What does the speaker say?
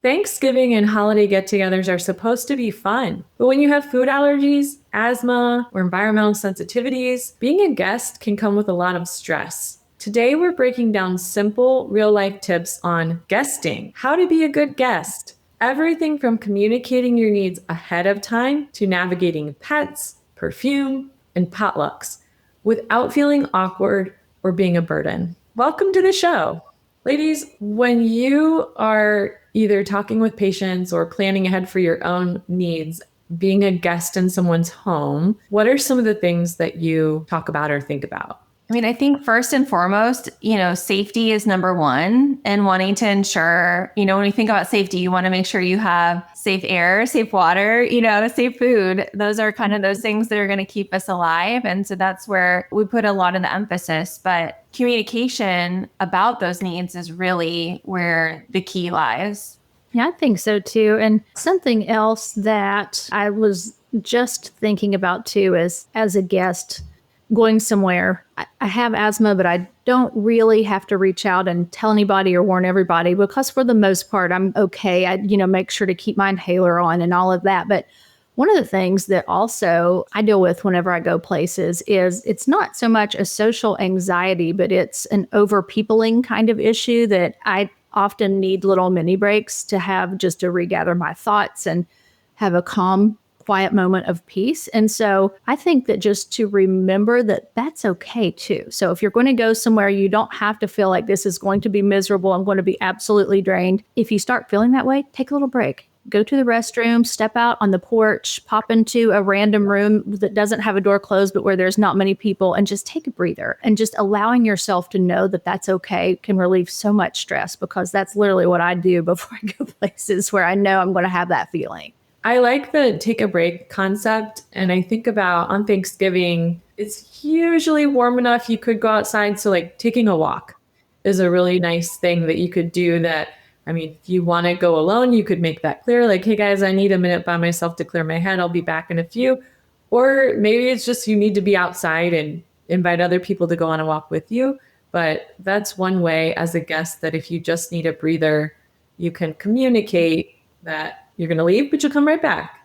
Thanksgiving and holiday get togethers are supposed to be fun. But when you have food allergies, asthma, or environmental sensitivities, being a guest can come with a lot of stress. Today, we're breaking down simple, real life tips on guesting, how to be a good guest. Everything from communicating your needs ahead of time to navigating pets, perfume, and potlucks without feeling awkward or being a burden. Welcome to the show. Ladies, when you are either talking with patients or planning ahead for your own needs, being a guest in someone's home, what are some of the things that you talk about or think about? I think first and foremost, safety is number one, and wanting to ensure, when you think about safety, you want to make sure you have safe air, safe water, safe food. Those are kind of those things that are going to keep us alive. And so that's where we put a lot of the emphasis, but communication about those needs is really where the key lies. Yeah, I think so too. And something else that I was just thinking about too is as a guest going somewhere, I have asthma, but I don't really have to reach out and tell anybody or warn everybody because for the most part, I'm okay. I, make sure to keep my inhaler on and all of that. But one of the things that also I deal with whenever I go places is it's not so much a social anxiety, but it's an over peopling kind of issue that I often need little mini breaks to have just to regather my thoughts and have a calm, quiet moment of peace. And so I think that just to remember that that's okay too. So if you're going to go somewhere, you don't have to feel like this is going to be miserable. I'm going to be absolutely drained. If you start feeling that way, take a little break. Go to the restroom, step out on the porch, pop into a random room that doesn't have a door closed, but where there's not many people, and just take a breather. And just allowing yourself to know that that's okay can relieve so much stress, because that's literally what I do before I go places where I know I'm going to have that feeling. I like the take a break concept. And I think about on Thanksgiving, it's usually warm enough you could go outside. So like taking a walk is a really nice thing that you could do that. I mean, if you want to go alone, you could make that clear. Like, hey guys, I need a minute by myself to clear my head. I'll be back in a few. Or maybe it's just you need to be outside and invite other people to go on a walk with you. But that's one way as a guest that if you just need a breather, you can communicate that you're going to leave, but you'll come right back.